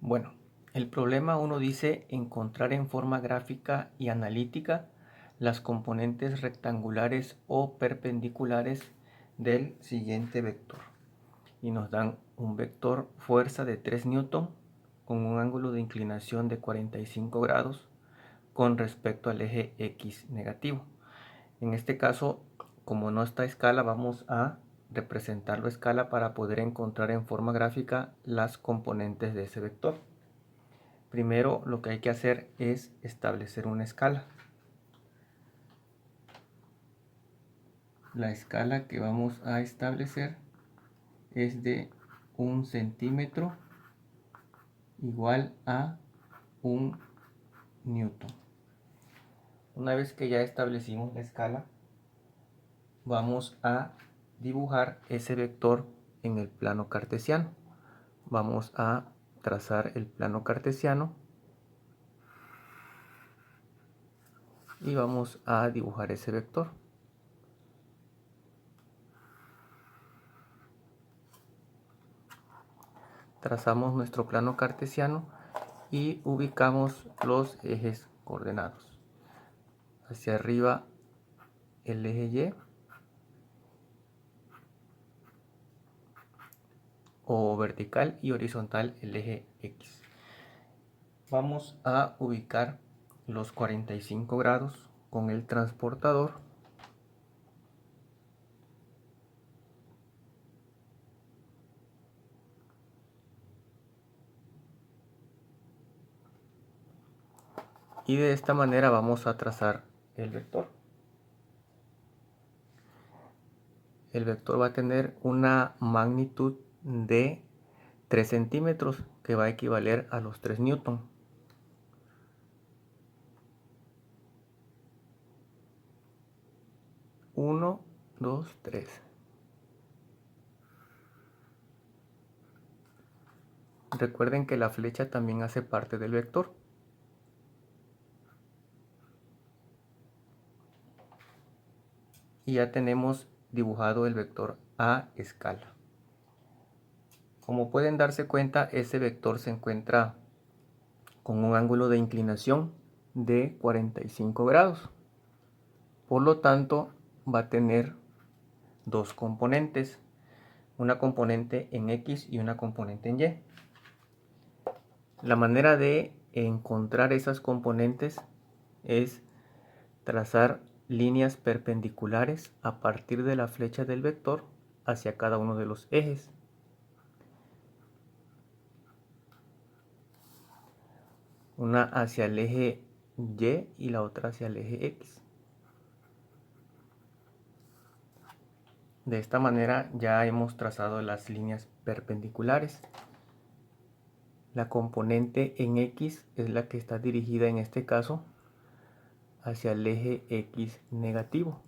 Bueno, el problema uno dice encontrar en forma gráfica y analítica las componentes rectangulares o perpendiculares del siguiente vector. Y nos dan un vector fuerza de 3 newton con un ángulo de inclinación de 45 grados con respecto al eje X negativo. En este caso, como no está a escala, vamos a representarlo a escala para poder encontrar en forma gráfica las componentes de ese vector. Primero lo que hay que hacer es establecer una escala. La escala que vamos a establecer es de 1 centímetro igual a 1 newton. Una vez que ya establecimos la escala, vamos a dibujar ese vector en el plano cartesiano. Vamos a trazar el plano cartesiano y vamos a dibujar ese vector. Trazamos nuestro plano cartesiano y ubicamos los ejes coordenados. Hacia arriba el eje Y o vertical y horizontal el eje X. Vamos a ubicar los 45 grados con el transportador y de esta manera vamos a trazar el vector. El vector va a tener una magnitud de 3 centímetros que va a equivaler a los 3 newton. Uno, 2, 3. Recuerden que la flecha también hace parte del vector. Y ya tenemos dibujado el vector a escala. Como pueden darse cuenta, ese vector se encuentra con un ángulo de inclinación de 45 grados. Por lo tanto, va a tener dos componentes, una componente en X y una componente en Y. La manera de encontrar esas componentes es trazar líneas perpendiculares a partir de la flecha del vector hacia cada uno de los ejes. Una hacia el eje Y y la otra hacia el eje X. De esta manera ya hemos trazado las líneas perpendiculares. La componente en X es la que está dirigida en este caso hacia el eje X negativo.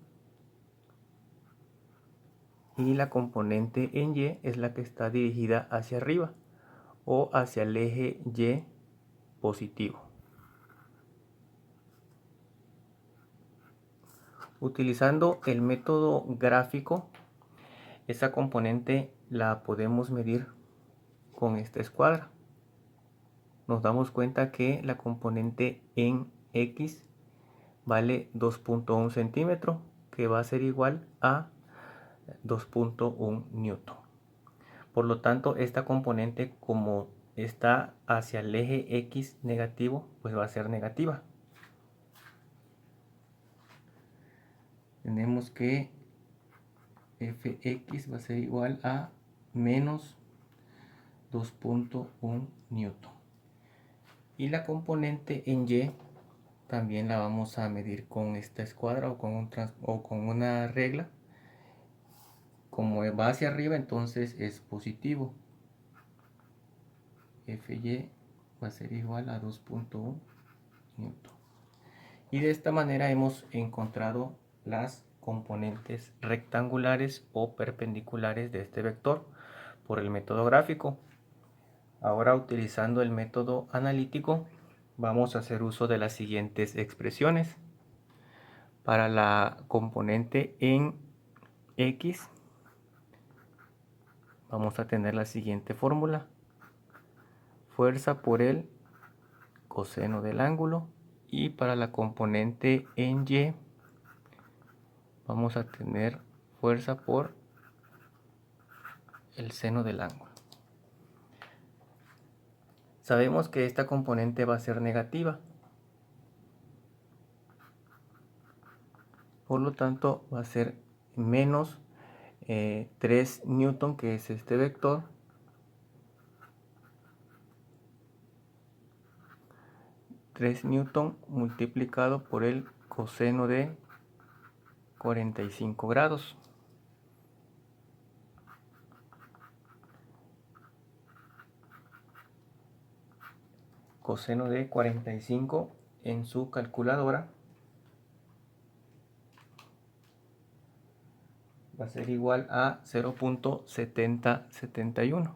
Y la componente en Y es la que está dirigida hacia arriba o hacia el eje Y positivo. Utilizando el método gráfico, esa componente la podemos medir con esta escuadra. Nos damos cuenta que la componente en X vale 2.1 centímetro, que va a ser igual a 2.1 newton. Por lo tanto, esta componente, como está hacia el eje X negativo, pues va a ser negativa. Tenemos que Fx va a ser igual a menos 2.1 newton. Y la componente en Y también la vamos a medir con esta escuadra o con una regla. Como va hacia arriba, entonces es positivo. Fy va a ser igual a 2.1 newton. Y de esta manera hemos encontrado las componentes rectangulares o perpendiculares de este vector por el método gráfico. Ahora, utilizando el método analítico, vamos a hacer uso de las siguientes expresiones. Para la componente en X vamos a tener la siguiente fórmula. fuerza por el coseno del ángulo, y para la componente en Y vamos a tener fuerza por el seno del ángulo. Sabemos que esta componente va a ser negativa, por lo tanto va a ser menos 3 newton, que es este vector, multiplicado por el coseno de 45 grados. Coseno de 45 en su calculadora va a ser igual a 0.7071.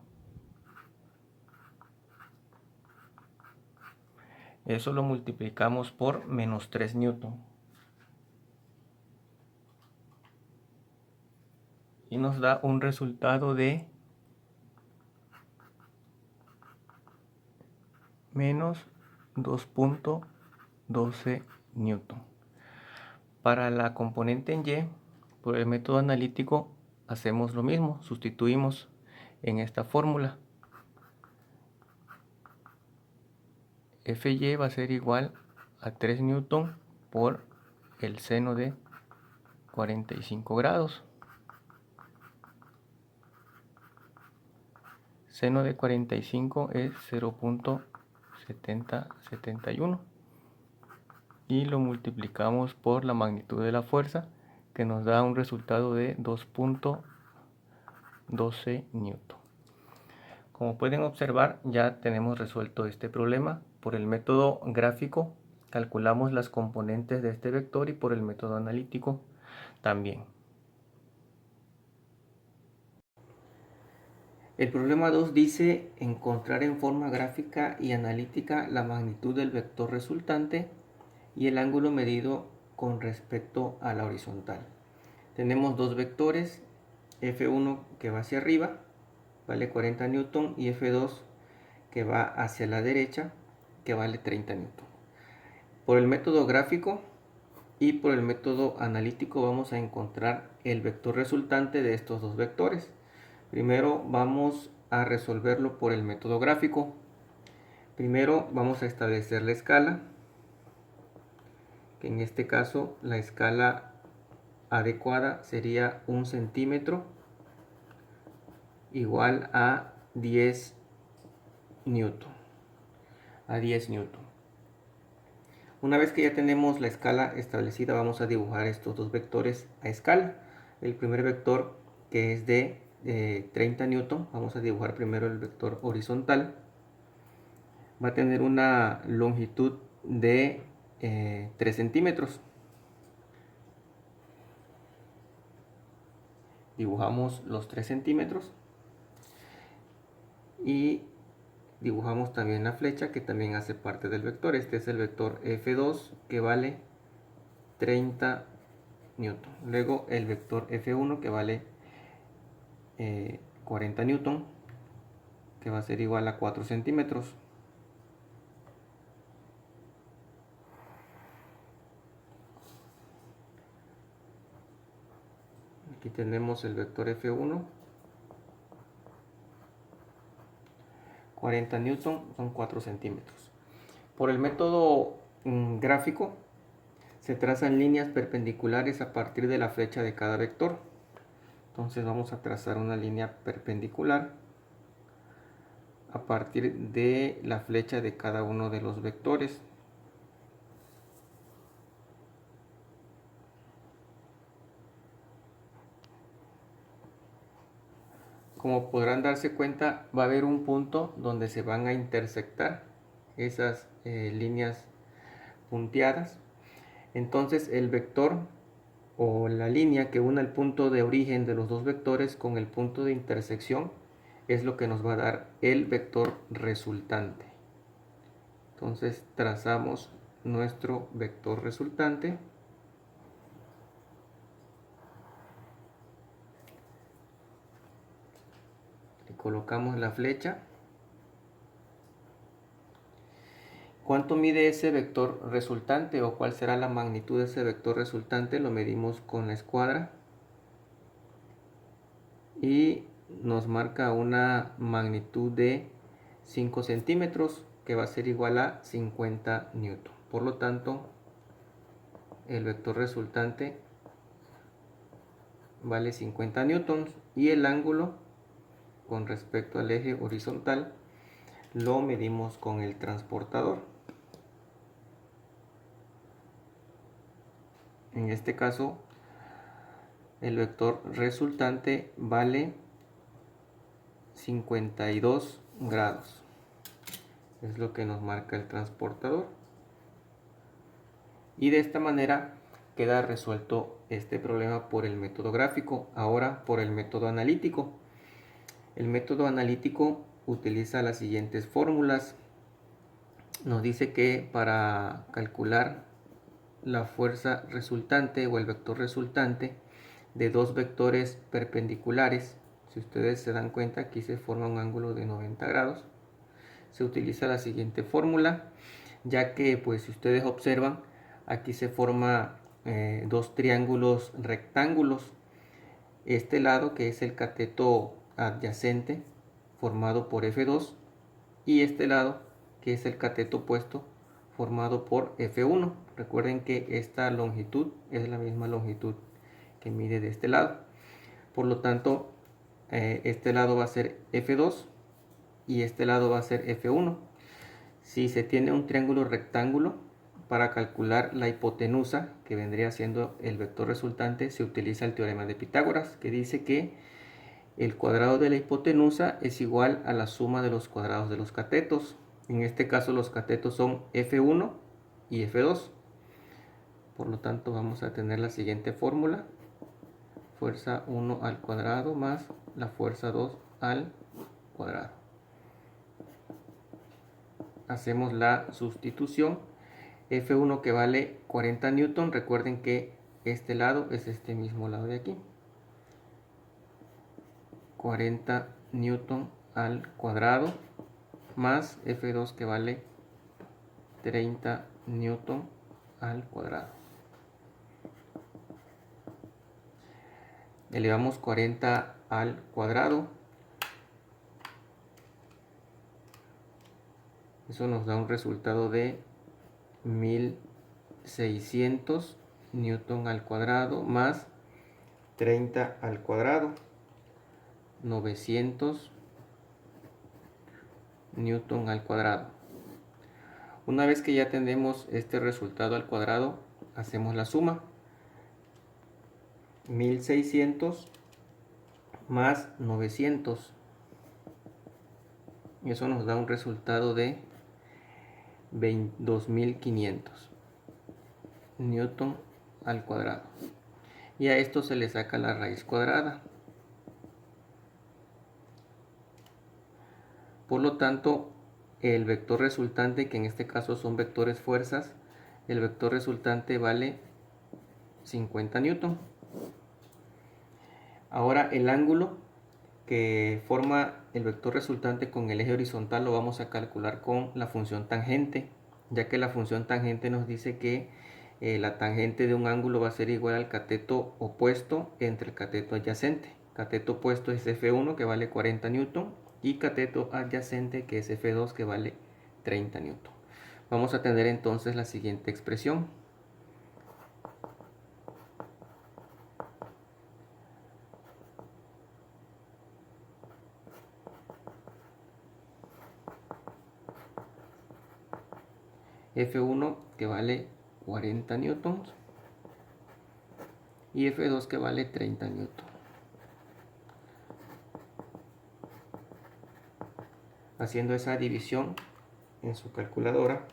Eso lo multiplicamos por menos 3 newton. Y nos da un resultado de menos 2.12 newton. Para la componente en Y, por el método analítico, hacemos lo mismo, sustituimos en esta fórmula. Fy va a ser igual a 3 newton por el seno de 45 grados. Seno de 45 es 0.7071 y lo multiplicamos por la magnitud de la fuerza, que nos da un resultado de 2.12 newton. Como pueden observar, ya tenemos resuelto este problema. Por el método gráfico calculamos las componentes de este vector y por el método analítico también. El problema 2 dice encontrar en forma gráfica y analítica la magnitud del vector resultante y el ángulo medido con respecto a la horizontal. Tenemos dos vectores, F1 que va hacia arriba, vale 40 newton, y F2 que va hacia la derecha, que vale 30 newton. Por el método gráfico y por el método analítico vamos a encontrar el vector resultante de estos dos vectores. Primero vamos a resolverlo por el método gráfico. Primero vamos a establecer la escala, que en este caso la escala adecuada sería 1 centímetro igual a 10 newton. Una vez que ya tenemos la escala establecida, vamos a dibujar estos dos vectores a escala. El primer vector, que es de 30 newton, vamos a dibujar primero el vector horizontal. Va a tener una longitud de 3 centímetros. Dibujamos los 3 centímetros y dibujamos también la flecha, que también hace parte del vector. Este es el vector F2, que vale 30 newton. Luego el vector F1, que vale 40 newton, que va a ser igual a 4 centímetros. Aquí tenemos el vector F1, 40 newton, son 4 centímetros. Por el método gráfico se trazan líneas perpendiculares a partir de la flecha de cada vector. Entonces vamos a trazar una línea perpendicular a partir de la flecha de cada uno de los vectores. Como podrán darse cuenta, va a haber un punto donde se van a intersectar esas líneas punteadas. Entonces el vector o la línea que une el punto de origen de los dos vectores con el punto de intersección es lo que nos va a dar el vector resultante. Entonces trazamos nuestro vector resultante. Le colocamos la flecha ¿Cuánto mide ese vector resultante o cuál será la magnitud de ese vector resultante? Lo medimos con la escuadra y nos marca una magnitud de 5 centímetros que va a ser igual a 50 newton. Por lo tanto, el vector resultante vale 50 newtons y el ángulo con respecto al eje horizontal lo medimos con el transportador. En este caso, el vector resultante vale 52 grados. Es lo que nos marca el transportador. Y de esta manera queda resuelto este problema por el método gráfico. Ahora por el método analítico. El método analítico utiliza las siguientes fórmulas. Nos dice que para calcular la fuerza resultante o el vector resultante de dos vectores perpendiculares, si ustedes se dan cuenta, aquí se forma un ángulo de 90 grados, se utiliza la siguiente fórmula, ya que pues si ustedes observan, aquí se forma dos triángulos rectángulos. Este lado, que es el cateto adyacente formado por F2, y este lado, que es el cateto opuesto formado por F1. Recuerden que esta longitud es la misma longitud que mide de este lado. Por lo tanto, este lado va a ser F2 y este lado va a ser F1. Si se tiene un triángulo rectángulo, para calcular la hipotenusa, que vendría siendo el vector resultante, se utiliza el teorema de Pitágoras, que dice que el cuadrado de la hipotenusa es igual a la suma de los cuadrados de los catetos. En este caso los catetos son F1 y F2. Por lo tanto vamos a tener la siguiente fórmula. Fuerza 1 al cuadrado más la fuerza 2 al cuadrado. Hacemos la sustitución. F1 que vale 40 newton. Recuerden que este lado es este mismo lado de aquí. 40 newton al cuadrado más F2 que vale 30 newton al cuadrado. Elevamos 40 al cuadrado. Eso nos da un resultado de 1600 newton al cuadrado más 30 al cuadrado. 900 newton al cuadrado. Una vez que ya tenemos este resultado al cuadrado, hacemos la suma. 1600 más 900. Y eso nos da un resultado de 2500 newton al cuadrado. Y a esto se le saca la raíz cuadrada. Por lo tanto, el vector resultante, que en este caso son vectores fuerzas, el vector resultante vale 50 newton. Ahora el ángulo que forma el vector resultante con el eje horizontal lo vamos a calcular con la función tangente, ya que la función tangente nos dice que la tangente de un ángulo va a ser igual al cateto opuesto entre el cateto adyacente. Cateto opuesto es F1 que vale 40 newton y cateto adyacente que es F2 que vale 30 newton. Vamos a tener entonces la siguiente expresión. F1 que vale 40 newtons y F2 que vale 30 newtons. Haciendo esa división en su calculadora,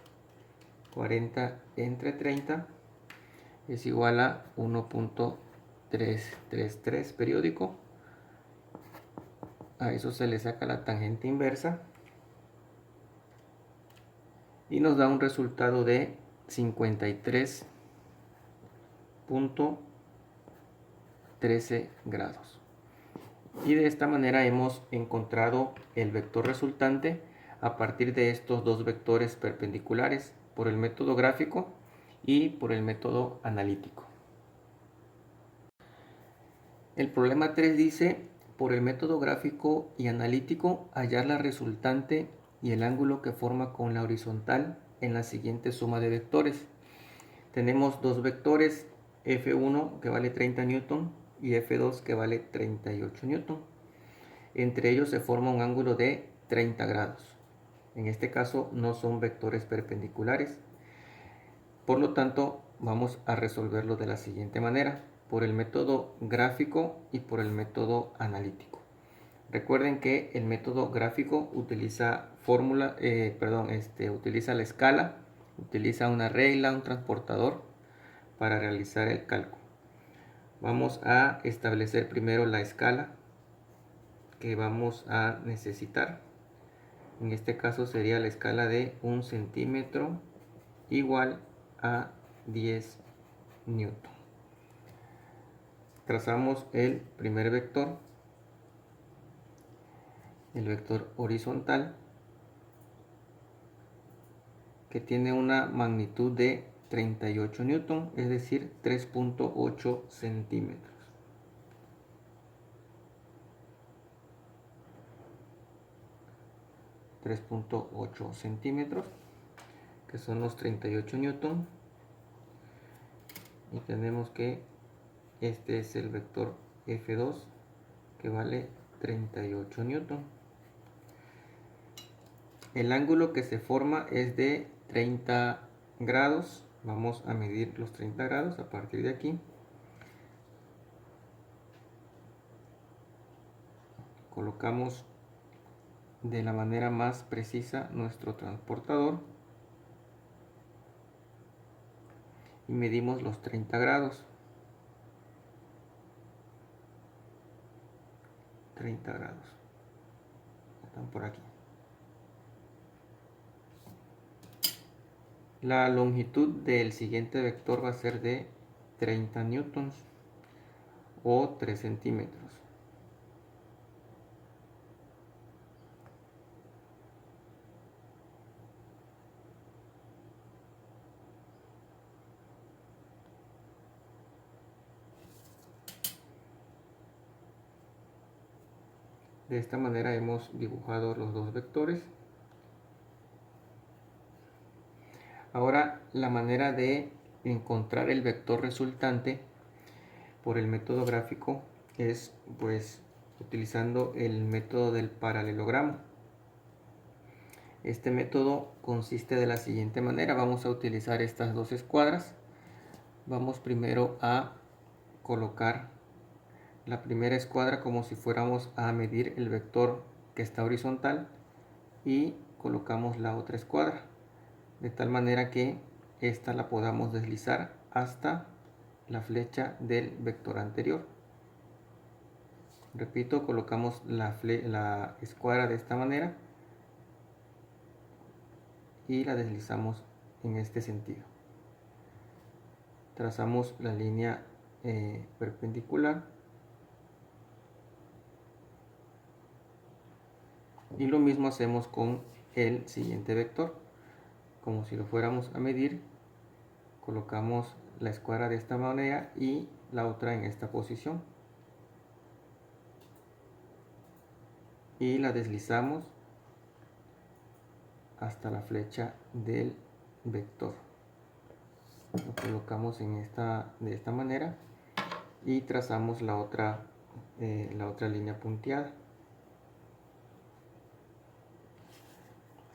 40 entre 30 es igual a 1.333 periódico. A eso se le saca la tangente inversa y nos da un resultado de 53.13 grados. Y de esta manera hemos encontrado el vector resultante a partir de estos dos vectores perpendiculares, por el método gráfico y por el método analítico. El problema 3 dice, por el método gráfico y analítico, hallar la resultante y el ángulo que forma con la horizontal en la siguiente suma de vectores. Tenemos dos vectores, F1 que vale 30 newton y F2 que vale 38 newton. Entre ellos se forma un ángulo de 30 grados. En este caso no son vectores perpendiculares. Por lo tanto, vamos a resolverlo de la siguiente manera, por el método gráfico y por el método analítico. Recuerden que el método gráfico utiliza utiliza la escala, utiliza una regla, un transportador para realizar el cálculo. Vamos a establecer primero la escala que vamos a necesitar. En este caso sería la escala de 1 centímetro igual a 10 newton. Trazamos el primer vector, el vector horizontal, que tiene una magnitud de 38 newton, es decir, 3.8 centímetros. Que son los 38 newton, y tenemos que este es el vector F2 que vale 38 newton. El ángulo que se forma es de 30 grados. Vamos a medir los 30 grados a partir de aquí. Colocamos de la manera más precisa nuestro transportador y medimos los 30 grados. 30 grados. Están por aquí. La longitud del siguiente vector va a ser de 30 newtons o 3 centímetros. De esta manera hemos dibujado los dos vectores. Ahora la manera de encontrar el vector resultante por el método gráfico es utilizando el método del paralelogramo. Este método consiste de la siguiente manera. Vamos a utilizar estas dos escuadras. Vamos primero a colocar la primera escuadra como si fuéramos a medir el vector que está horizontal y colocamos la otra escuadra de tal manera que esta la podamos deslizar hasta la flecha del vector anterior. Repito, colocamos la escuadra de esta manera y la deslizamos en este sentido. Trazamos la línea perpendicular y lo mismo hacemos con el siguiente vector. Como si lo fuéramos a medir, colocamos la escuadra de esta manera y la otra en esta posición y la deslizamos hasta la flecha del vector. Lo colocamos de esta manera y trazamos la otra línea punteada.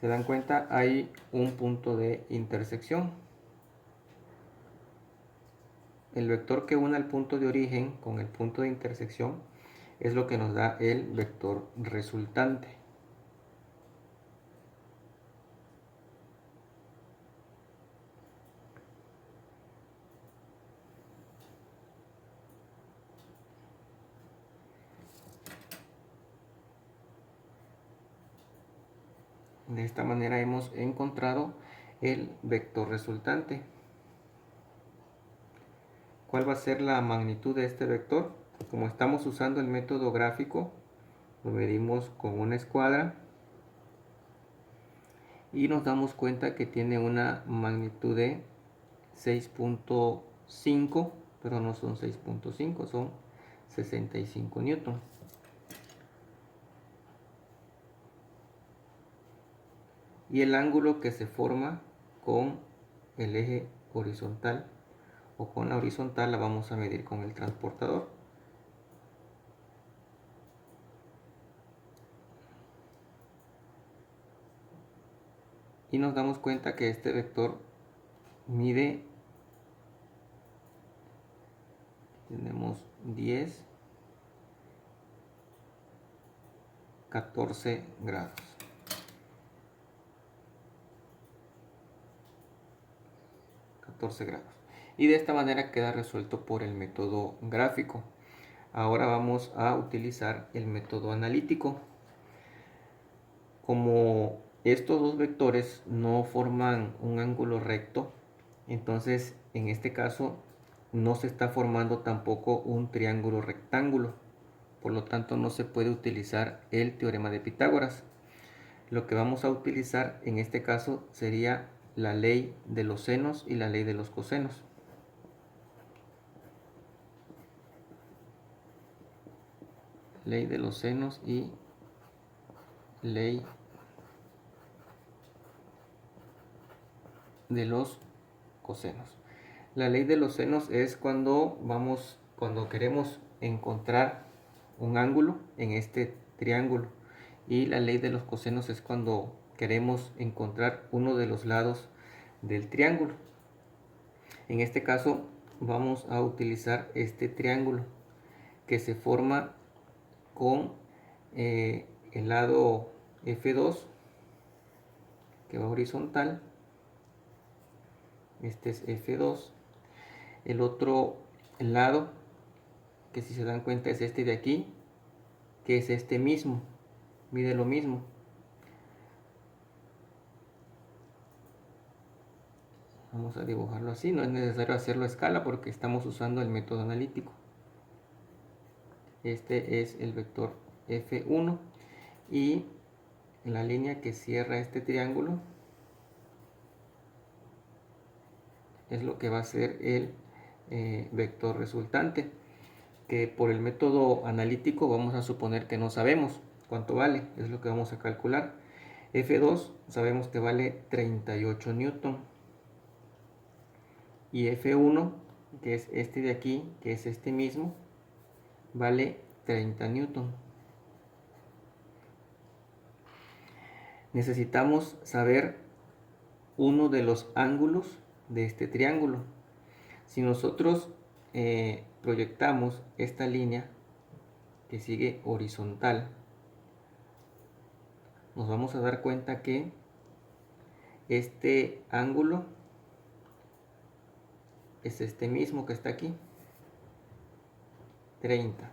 Se dan cuenta, hay un punto de intersección. El vector que une el punto de origen con el punto de intersección es lo que nos da el vector resultante. De esta manera hemos encontrado el vector resultante. ¿Cuál va a ser la magnitud de este vector? Como estamos usando el método gráfico, lo medimos con una escuadra y nos damos cuenta que tiene una magnitud de 6.5, pero no son 6.5, son 65 newton. Y el ángulo que se forma con el eje horizontal o con la horizontal la vamos a medir con el transportador. Y nos damos cuenta que este vector mide, tenemos 10, 14 grados. Y de esta manera queda resuelto por el método gráfico. Ahora vamos a utilizar el método analítico. Como estos dos vectores no forman un ángulo recto, entonces en este caso no se está formando tampoco un triángulo rectángulo. Por lo tanto no se puede utilizar el teorema de Pitágoras. Lo que vamos a utilizar en este caso sería la ley de los senos y la ley de los cosenos. Ley de los senos y ley de los cosenos. La ley de los senos es cuando queremos encontrar un ángulo en este triángulo, y la ley de los cosenos es cuando queremos encontrar uno de los lados del triángulo. En este caso vamos a utilizar este triángulo que se forma con el lado F2 que va horizontal. Este es F2. El otro lado, que si se dan cuenta es este de aquí, que es este mismo, mide lo mismo. Vamos a dibujarlo así, no es necesario hacerlo a escala porque estamos usando el método analítico. Este es el vector F1 y la línea que cierra este triángulo es lo que va a ser el vector resultante, que por el método analítico vamos a suponer que no sabemos cuánto vale, es lo que vamos a calcular. F2 sabemos que vale 38 newton y F1, que es este de aquí, que es este mismo, vale 30 newton. Necesitamos saber uno de los ángulos de este triángulo. Si nosotros proyectamos esta línea que sigue horizontal, nos vamos a dar cuenta que este ángulo es este mismo que está aquí, 30.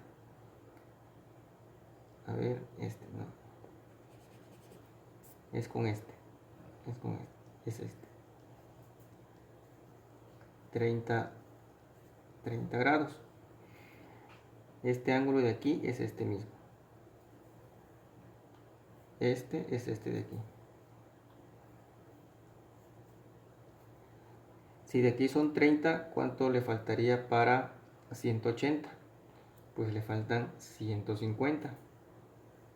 A ver, este no. Es con este. Es este. 30 grados. Este ángulo de aquí es este mismo. Este es este de aquí. Si de aquí son 30, ¿cuánto le faltaría para 180? Pues le faltan 150.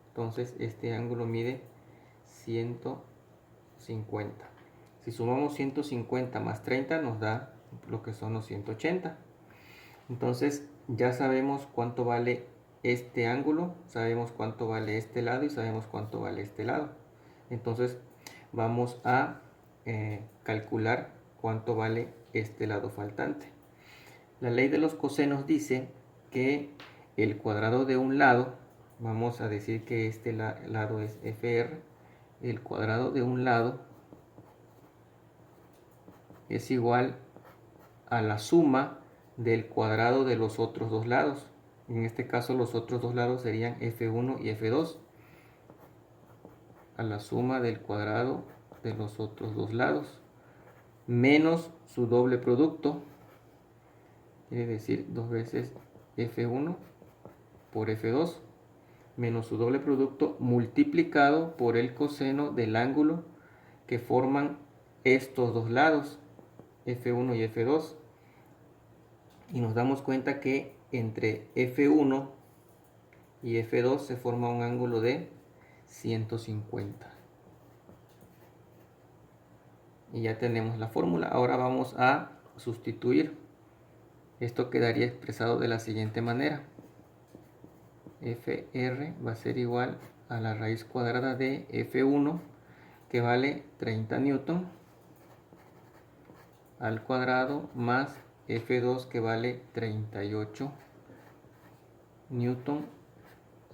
Entonces este ángulo mide 150. Si sumamos 150 más 30 nos da lo que son los 180. Entonces ya sabemos cuánto vale este ángulo, sabemos cuánto vale este lado y sabemos cuánto vale este lado. Entonces vamos a calcular cuánto vale este lado faltante. La ley de los cosenos dice que el cuadrado de un lado, vamos a decir que este lado es FR, el cuadrado de un lado es igual a la suma del cuadrado de los otros dos lados. En este caso los otros dos lados serían F1 y F2, a la suma del cuadrado de los otros dos lados, menos su doble producto, quiere decir 2 veces F1 por F2, menos su doble producto multiplicado por el coseno del ángulo que forman estos dos lados, F1 y F2. Y nos damos cuenta que entre F1 y F2 se forma un ángulo de 150. Y ya tenemos la fórmula. Ahora vamos a sustituir. Esto quedaría expresado de la siguiente manera. FR va a ser igual a la raíz cuadrada de F1, que vale 30 newton, al cuadrado, más F2, que vale 38 newton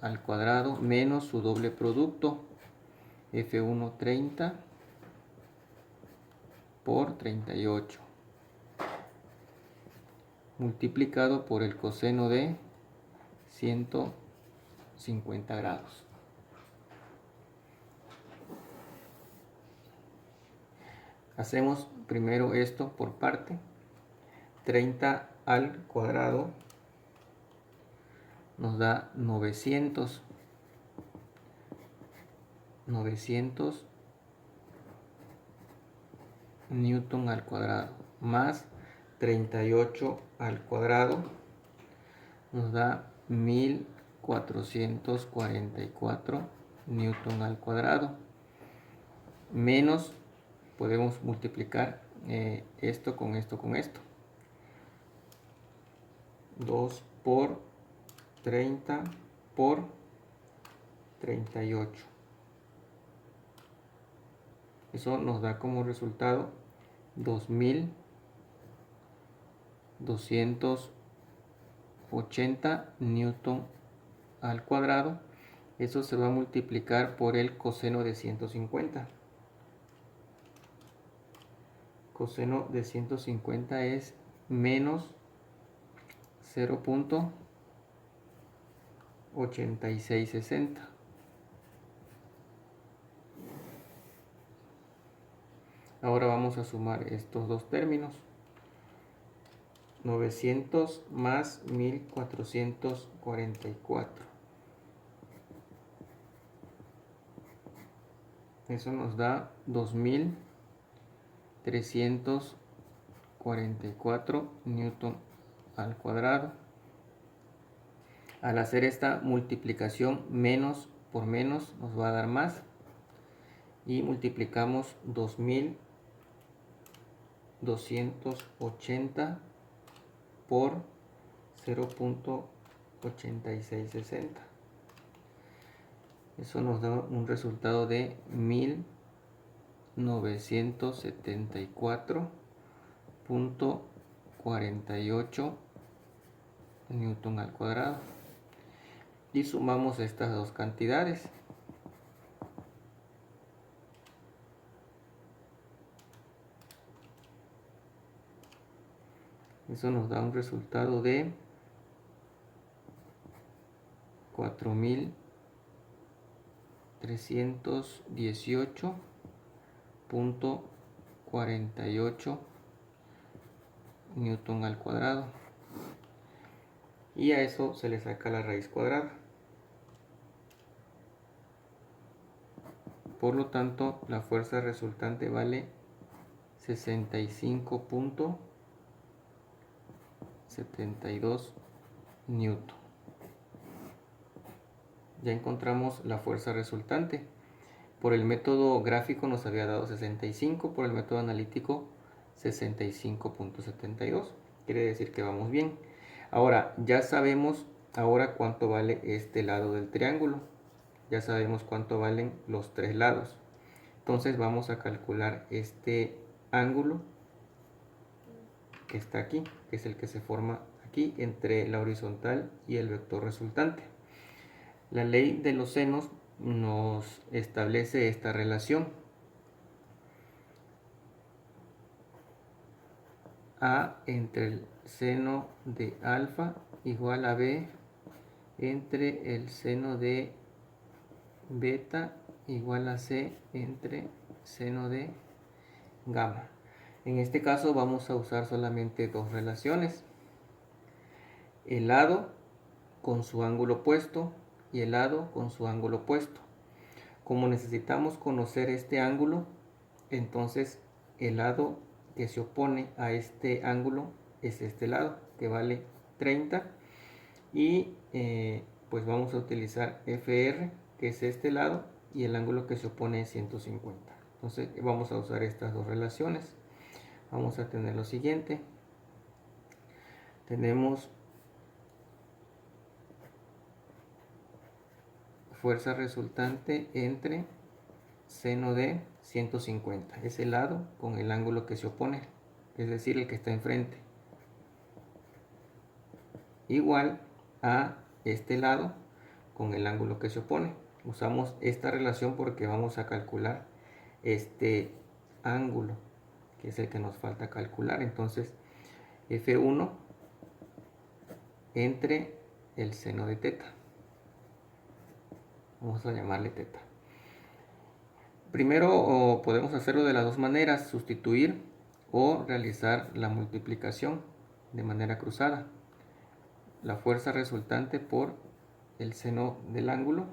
al cuadrado, menos su doble producto, F1 30 por 38, multiplicado por el coseno de 150 grados. Hacemos primero esto por parte. 30 al cuadrado nos da 900 newton al cuadrado, más 38 al cuadrado nos da 1444 newton al cuadrado, menos, podemos multiplicar esto con esto con esto. 2 por 30 por 38. Eso nos da como resultado 2280 newton al cuadrado. Eso se va a multiplicar por el coseno de 150. Coseno de 150 es menos 0.8660. Ahora vamos a sumar estos dos términos. 900 más 1444. Eso nos da 2344 newton al cuadrado. Al hacer esta multiplicación, menos por menos nos va a dar más. Y multiplicamos 2280 por 0.8660. Eso nos da un resultado de 1974.48 newton al cuadrado. Y sumamos estas dos cantidades. Eso nos da un resultado de 4318.48 newton al cuadrado. Y a eso se le saca la raíz cuadrada. Por lo tanto, la fuerza resultante vale 65.72 newton. Ya encontramos la fuerza resultante. Por el método gráfico nos había dado 65, por el método analítico 65.72. Quiere decir que vamos bien. Ahora, ya sabemos cuánto vale este lado del triángulo. Ya sabemos cuánto valen los tres lados. Entonces vamos a calcular este ángulo que está aquí, que es el que se forma aquí entre la horizontal y el vector resultante. La ley de los senos nos establece esta relación. A entre el seno de alfa igual a B entre el seno de beta igual a C entre seno de gamma. En este caso vamos a usar solamente dos relaciones. El lado con su ángulo opuesto y el lado con su ángulo opuesto. Como necesitamos conocer este ángulo, entonces el lado que se opone a este ángulo es este lado, que vale 30, y pues vamos a utilizar FR, que es este lado, y el ángulo que se opone es 150. Entonces vamos a usar estas dos relaciones. Vamos a tener lo siguiente. Tenemos fuerza resultante entre seno de 150, ese lado con el ángulo que se opone, es decir, el que está enfrente, igual a este lado con el ángulo que se opone. Usamos esta relación porque vamos a calcular este ángulo, que es el que nos falta calcular. Entonces F1 entre el seno de teta, vamos a llamarle teta. Primero podemos hacerlo de las dos maneras, sustituir o realizar la multiplicación de manera cruzada. La fuerza resultante por el seno del ángulo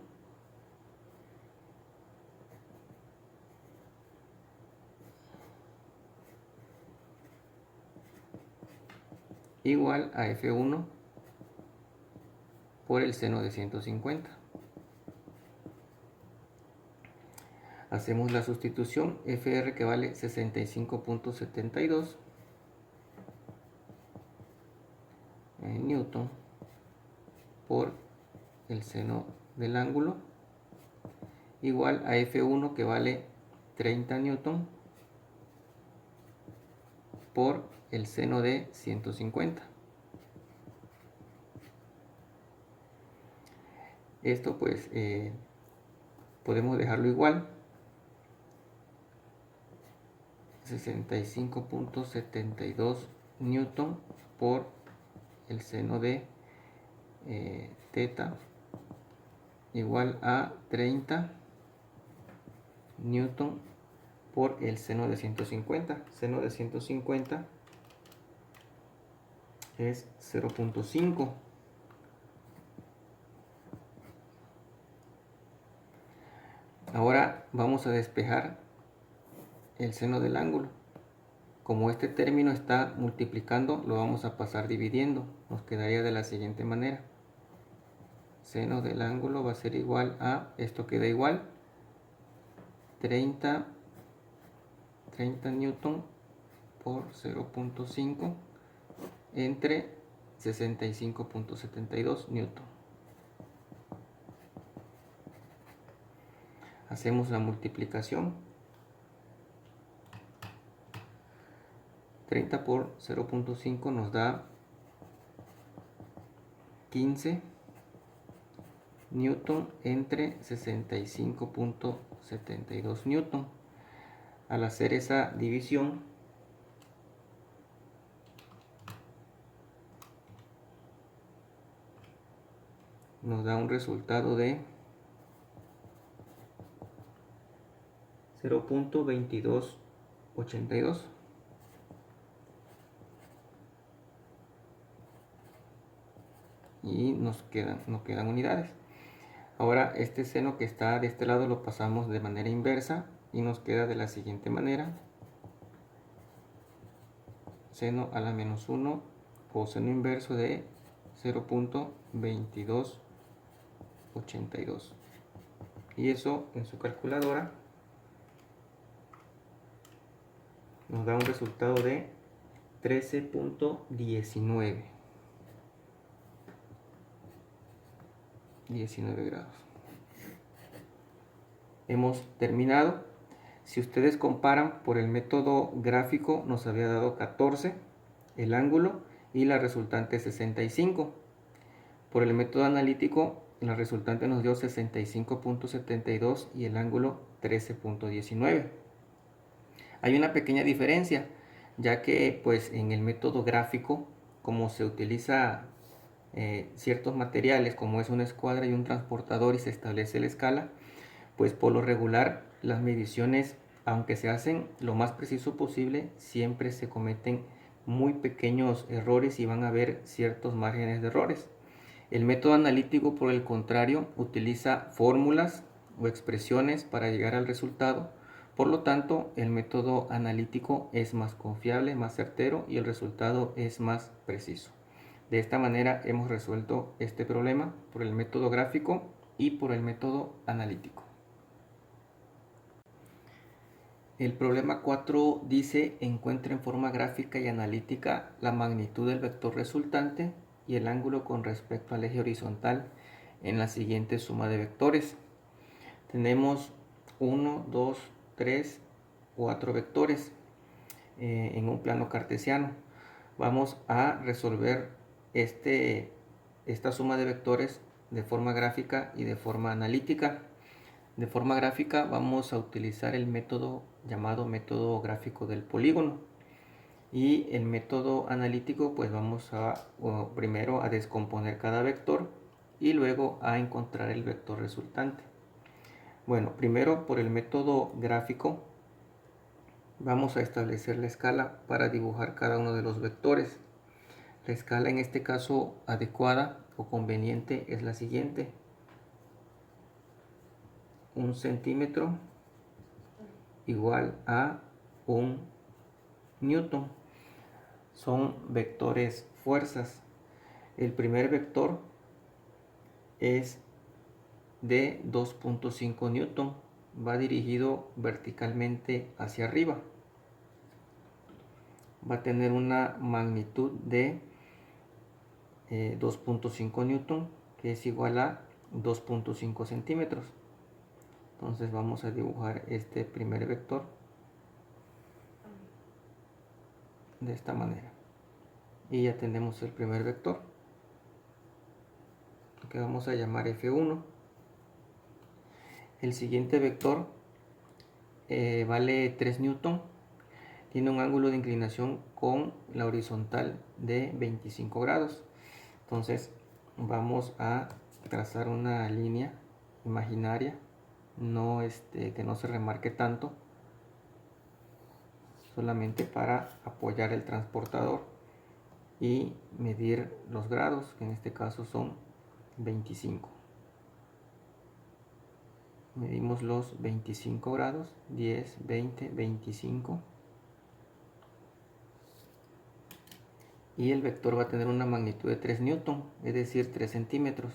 igual a F1 por el seno de 150. Hacemos la sustitución, FR que vale 65.72 newton por el seno del ángulo igual a F1 que vale 30 newton por el seno de 150. Esto pues podemos dejarlo igual, 65.72 newton por el seno de teta igual a 30 newton por el seno de 150. Seno de 150 es 0.5. Ahora vamos a despejar el seno del ángulo. Como este término está multiplicando, lo vamos a pasar dividiendo. Nos quedaría de la siguiente manera. Seno del ángulo va a ser igual a, esto queda igual, 30 newton por 0.5 entre 65.72 newton. Hacemos la multiplicación. 30 por 0.5 nos da 15 newton entre 65.72 newton. Al hacer esa división, nos da un resultado de 0.2282. Y nos quedan unidades. Ahora este seno que está de este lado lo pasamos de manera inversa y nos queda de la siguiente manera: seno a la menos 1 o seno inverso de 0.2282. Y eso en su calculadora nos da un resultado de 13.19 grados. Hemos terminado. Si ustedes comparan por el método gráfico, nos había dado 14 el ángulo y la resultante 65. Por el método analítico, la resultante nos dio 65.72 y el ángulo 13.19. Hay una pequeña diferencia, ya que pues en el método gráfico, como se utiliza ciertos materiales como es una escuadra y un transportador y se establece la escala, pues por lo regular las mediciones, aunque se hacen lo más preciso posible, siempre se cometen muy pequeños errores y van a haber ciertos márgenes de errores. El método analítico, por el contrario, utiliza fórmulas o expresiones para llegar al resultado, Por lo tanto, el método analítico es más confiable, más certero y el resultado es más preciso. De esta manera hemos resuelto este problema por el método gráfico y por el método analítico. El problema 4 dice: encuentra en forma gráfica y analítica la magnitud del vector resultante y el ángulo con respecto al eje horizontal en la siguiente suma de vectores. Tenemos 1, 2, 3, 4 vectores en un plano cartesiano. Vamos a resolver esta suma de vectores de forma gráfica y de forma analítica. De forma gráfica vamos a utilizar el método llamado método gráfico del polígono, y el método analítico pues vamos a primero a descomponer cada vector y luego a encontrar el vector resultante. Bueno, primero por el método gráfico vamos a establecer la escala para dibujar cada uno de los vectores. La escala en este caso adecuada o conveniente es la siguiente: 1 centímetro igual a 1 newton. Son vectores fuerzas. El primer vector es de 2.5 newton, va dirigido verticalmente hacia arriba, va a tener una magnitud de 2.5 newton, que es igual a 2.5 centímetros. Entonces vamos a dibujar este primer vector de esta manera, y ya tenemos el primer vector que vamos a llamar F1. El siguiente vector vale 3 newton, tiene un ángulo de inclinación con la horizontal de 25 grados. Entonces vamos a trazar una línea imaginaria, que no se remarque tanto, solamente para apoyar el transportador y medir los grados, que en este caso son 25. Medimos los 25 grados, 10, 20, 25. Y el vector va a tener una magnitud de 3 newton, es decir, 3 centímetros.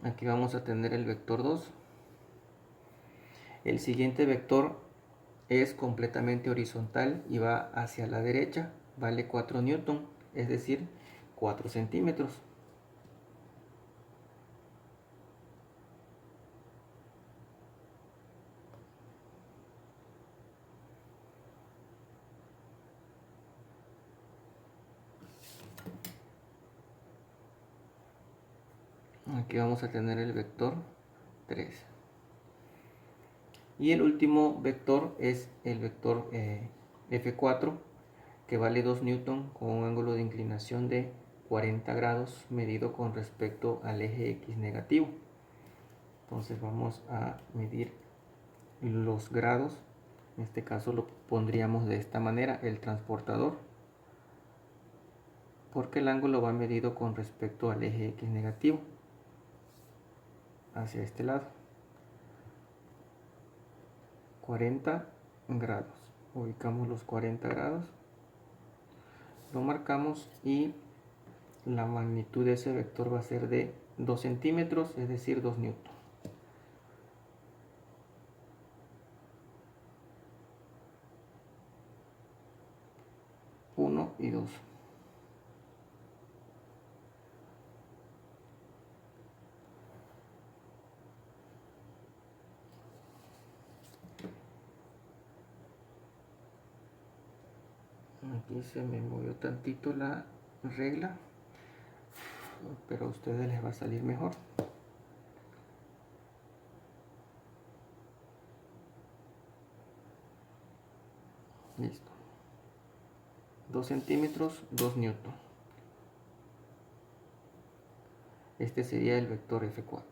Aquí vamos a tener el vector 2. El siguiente vector es completamente horizontal y va hacia la derecha, vale 4 newton, es decir, 4 centímetros. Aquí vamos a tener el vector 3. Y el último vector es el vector F4, que vale 2 newton con un ángulo de inclinación de 40 grados medido con respecto al eje X negativo. Entonces vamos a medir los grados. En este caso lo pondríamos de esta manera: el transportador, porque el ángulo va medido con respecto al eje X negativo hacia este lado, 40 grados. Ubicamos los 40 grados, lo marcamos, y la magnitud de ese vector va a ser de 2 centímetros, es decir, 2 newton. Uno y 2. Aquí se me movió tantito la regla, pero a ustedes les va a salir mejor. Listo. 2 centímetros, 2 newton. Este sería el vector F4.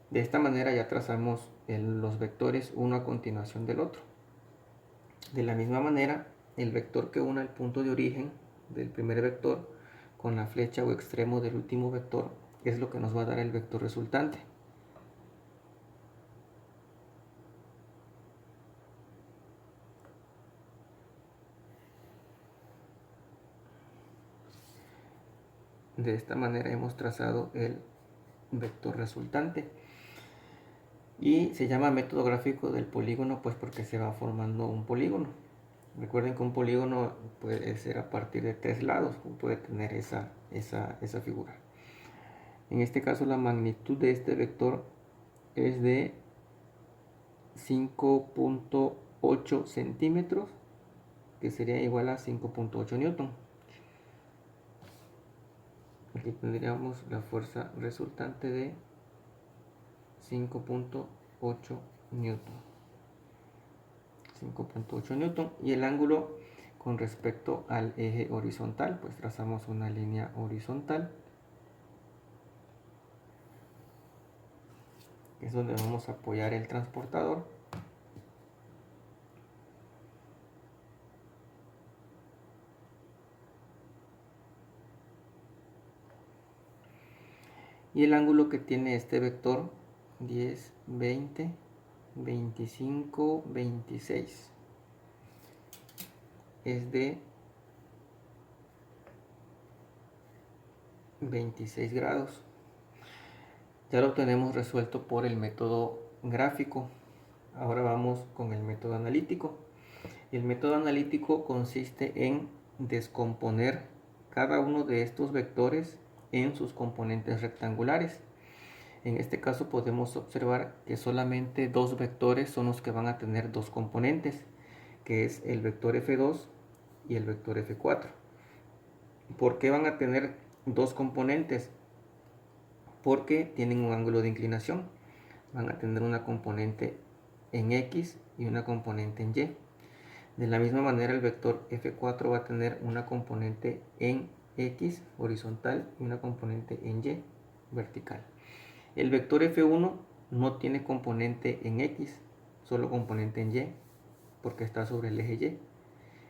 De esta manera ya trazamos los vectores uno a continuación del otro. De la misma manera, el vector que una el punto de origen del primer vector con la flecha o extremo del último vector es lo que nos va a dar el vector resultante. De esta manera hemos trazado el vector resultante. Y se llama método gráfico del polígono pues porque se va formando un polígono. Recuerden que un polígono puede ser a partir de 3 lados, puede tener esa figura. En este caso la magnitud de este vector es de 5.8 centímetros, que sería igual a 5.8 newton. Aquí tendríamos la fuerza resultante de 5.8 newton. 5.8 newton. Y el ángulo con respecto al eje horizontal, pues trazamos una línea horizontal, que es donde vamos a apoyar el transportador. Y el ángulo que tiene este vector 10, 20, 25, 26 es de 26 grados. Ya lo tenemos resuelto por el método gráfico. Ahora vamos con el método analítico. El método analítico consiste en descomponer cada uno de estos vectores en sus componentes rectangulares. En este caso podemos observar que solamente dos vectores son los que van a tener dos componentes, que es el vector F2 y el vector F4. ¿Por qué van a tener dos componentes? Porque tienen un ángulo de inclinación. Van a tener una componente en X y una componente en Y. De la misma manera el vector F4 va a tener una componente en X horizontal y una componente en Y vertical. El vector F1 no tiene componente en X, solo componente en Y, porque está sobre el eje Y.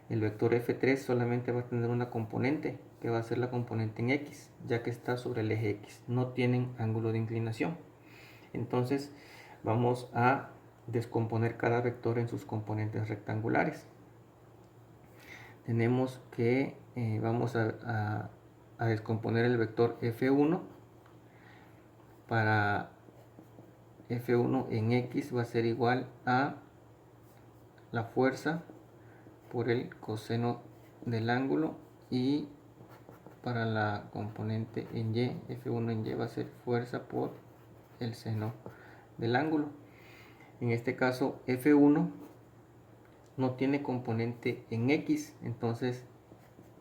El vector F3 solamente va a tener una componente, que va a ser la componente en X, ya que está sobre el eje X. No tienen ángulo de inclinación. Entonces vamos a descomponer cada vector en sus componentes rectangulares. Tenemos que vamos a descomponer el vector F1. Para F1 en X va a ser igual a la fuerza por el coseno del ángulo, y para la componente en Y, F1 en Y va a ser fuerza por el seno del ángulo. En este caso F1 no tiene componente en X, entonces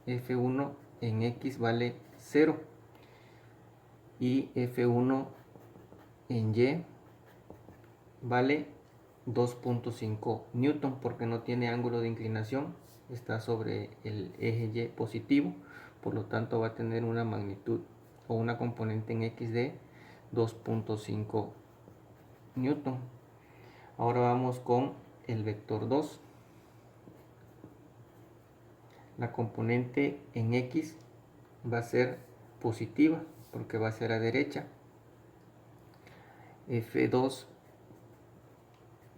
F1 en X vale 0 y F1 en Y vale 2.5 newton porque no tiene ángulo de inclinación, está sobre el eje Y positivo, por lo tanto va a tener una magnitud o una componente en X de 2.5 newton. Ahora vamos con el vector 2. La componente en X va a ser positiva porque va a ser a derecha. F2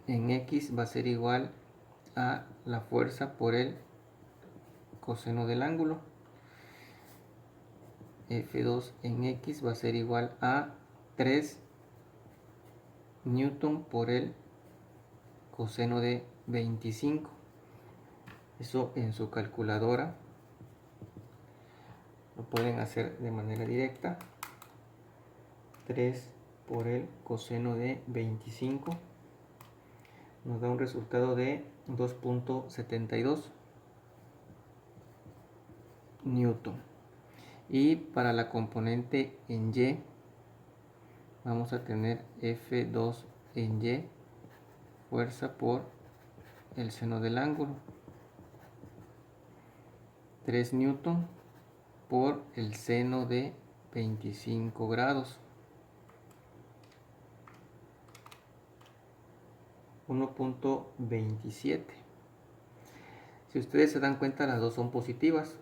en X va a ser igual a la fuerza por el coseno del ángulo. F2 en X va a ser igual a 3 newton por el coseno de 25. Eso en su calculadora lo pueden hacer de manera directa. 3 por el coseno de 25 nos da un resultado de 2.72 newton. Y para la componente en Y vamos a tener F2 en Y, fuerza por el seno del ángulo, 3 newton por el seno de 25 grados. 1.27. Si ustedes se dan cuenta, las dos son positivas.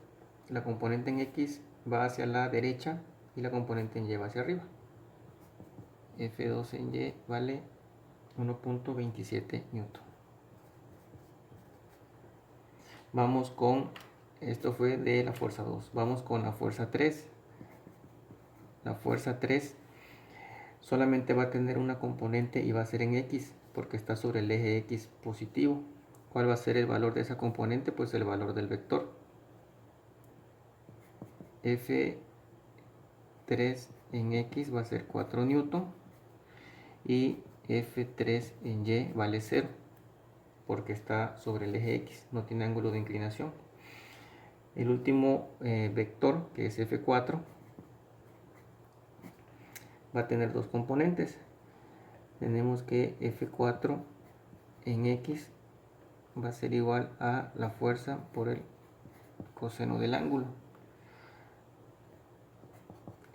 La componente en X va hacia la derecha y la componente en Y va hacia arriba. F2 en Y vale 1.27 newton. Vamos con, esto fue de la fuerza 2, vamos con la fuerza 3. La fuerza 3 solamente va a tener una componente y va a ser en X, porque está sobre el eje X positivo. ¿Cuál va a ser el valor de esa componente? Pues el valor del vector. F3 en X va a ser 4 newton y F3 en Y vale 0, porque está sobre el eje X, no tiene ángulo de inclinación. El último vector, que es F4, va a tener dos componentes. Tenemos que F4 en X va a ser igual a la fuerza por el coseno del ángulo.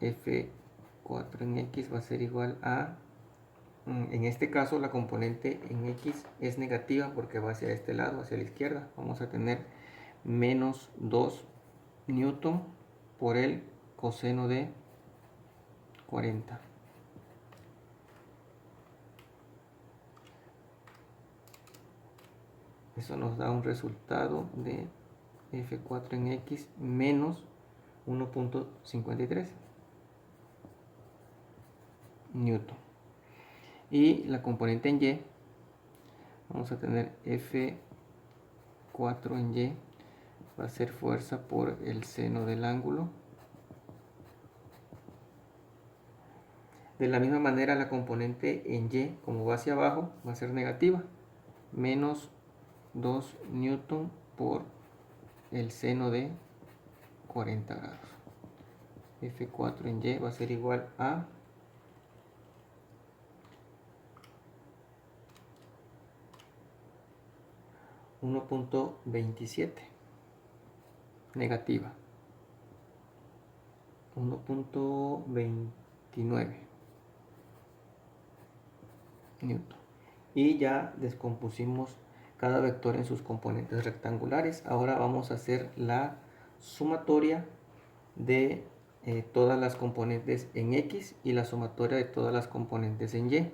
F4 en X va a ser igual a, en este caso la componente en X es negativa porque va hacia este lado, hacia la izquierda. Vamos a tener menos 2 newton por el coseno de 40. Eso nos da un resultado de F4 en X menos 1.53 newton. Y la componente en Y, vamos a tener F4 en Y, va a ser fuerza por el seno del ángulo. De la misma manera, la componente en Y, como va hacia abajo, va a ser negativa, menos 2 newton por el seno de 40 grados. F4 en Y va a ser igual a 1.27 negativa, 1.29 newton. Y ya descompusimos cada vector en sus componentes rectangulares. Ahora vamos a hacer la sumatoria de todas las componentes en X y la sumatoria de todas las componentes en Y.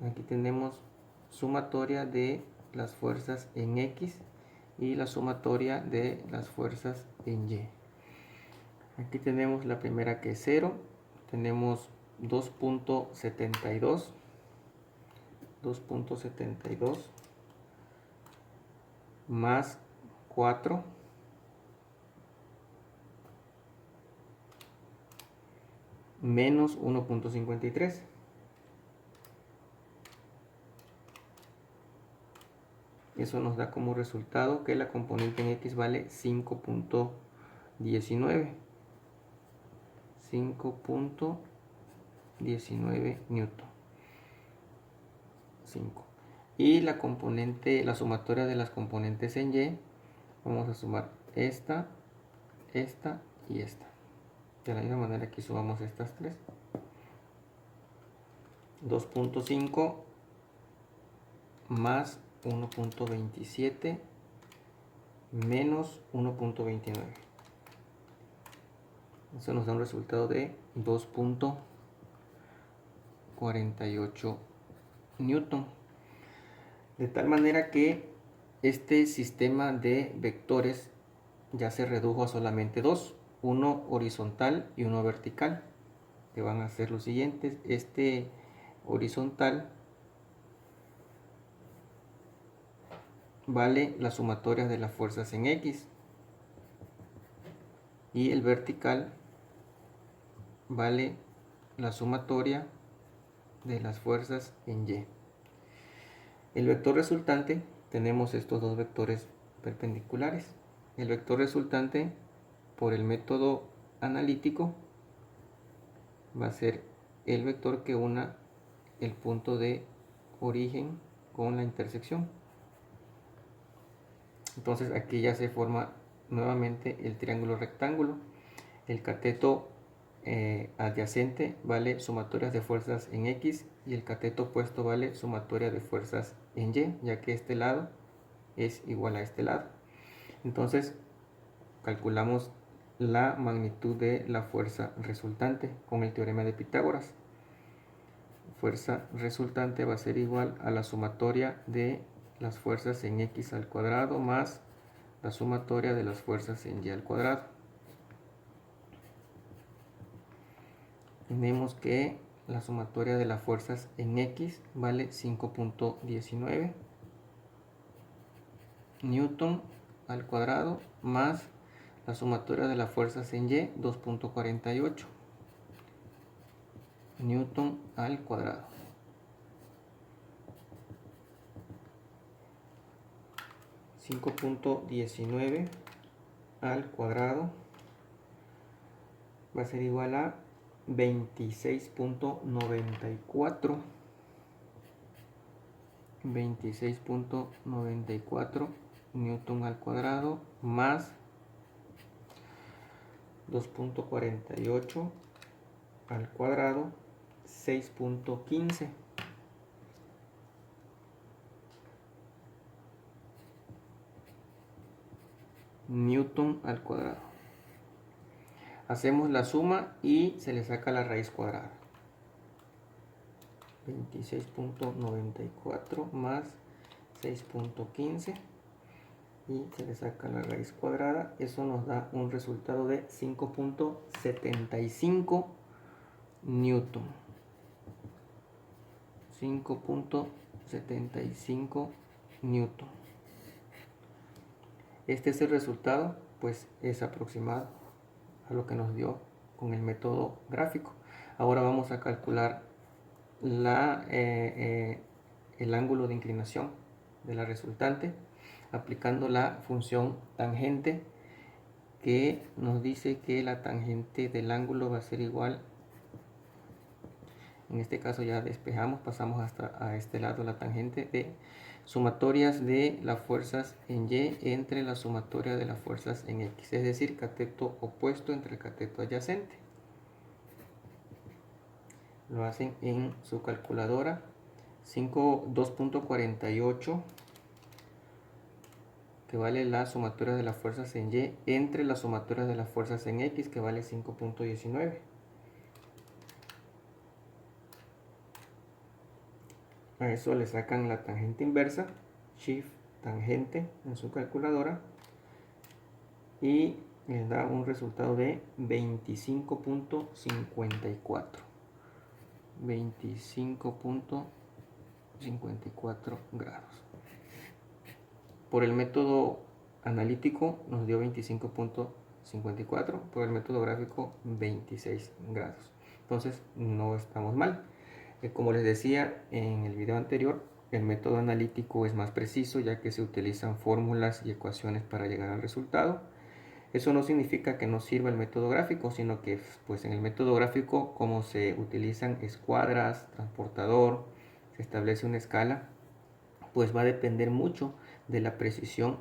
Aquí tenemos sumatoria de las fuerzas en X y la sumatoria de las fuerzas en Y. Aquí tenemos la primera, que es 0. Tenemos 2.72 más 4 menos 1.53. Eso nos da como resultado que la componente en X vale 5.19 newton. 5. Y la componente, la sumatoria de las componentes en Y, vamos a sumar esta y esta. De la misma manera que sumamos estas tres. 2.5 más 1.27 menos 1.29. Eso nos da un resultado de 2.48 newton. De tal manera que este sistema de vectores ya se redujo a solamente dos, uno horizontal y uno vertical, que van a ser los siguientes. Este horizontal vale la sumatoria de las fuerzas en X y el vertical vale la sumatoria de las fuerzas en Y. El vector resultante, tenemos estos dos vectores perpendiculares. El vector resultante, por el método analítico, va a ser el vector que una el punto de origen con la intersección. Entonces aquí ya se forma nuevamente el triángulo rectángulo. El cateto adyacente vale sumatorias de fuerzas en X y el cateto opuesto vale sumatoria de fuerzas en Y, ya que este lado es igual a este lado. Entonces calculamos la magnitud de la fuerza resultante con el teorema de Pitágoras. Fuerza resultante va a ser igual a la sumatoria de las fuerzas en X al cuadrado más la sumatoria de las fuerzas en Y al cuadrado. Tenemos que la sumatoria de las fuerzas en X vale 5.19 newton al cuadrado más la sumatoria de las fuerzas en Y 2.48 newton al cuadrado. 5.19 al cuadrado va a ser igual a 26.94 newton al cuadrado más 2.48 al cuadrado, 6.15. Newton al cuadrado. Hacemos la suma y se le saca la raíz cuadrada. 26.94 más 6.15 y se le saca la raíz cuadrada. Eso nos da un resultado de 5.75 newton. 5.75 newton. Este es el resultado, pues es aproximado a lo que nos dio con el método gráfico. Ahora vamos a calcular el ángulo de inclinación de la resultante aplicando la función tangente, que nos dice que la tangente del ángulo va a ser igual, en este caso ya despejamos, pasamos hasta a este lado la tangente de sumatorias de las fuerzas en Y entre la sumatoria de las fuerzas en X, es decir, cateto opuesto entre el cateto adyacente. Lo hacen en su calculadora. 2.48 que vale la sumatoria de las fuerzas en Y entre la sumatoria de las fuerzas en X, que vale 5.19. A eso le sacan la tangente inversa, shift tangente en su calculadora, y les da un resultado de 25.54. 25.54 grados. Por el método analítico nos dio 25.54, por el método gráfico 26 grados. Entonces no estamos mal. Como les decía en el video anterior, el método analítico es más preciso, ya que se utilizan fórmulas y ecuaciones para llegar al resultado. Eso no significa que no sirva el método gráfico, sino que pues en el método gráfico, como se utilizan escuadras, transportador, se establece una escala, pues va a depender mucho de la precisión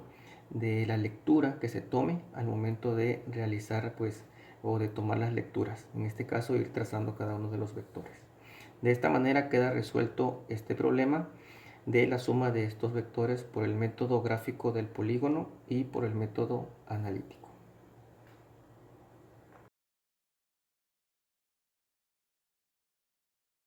de la lectura que se tome al momento de realizar pues o de tomar las lecturas, en este caso ir trazando cada uno de los vectores. De esta manera queda resuelto este problema de la suma de estos vectores por el método gráfico del polígono y por el método analítico.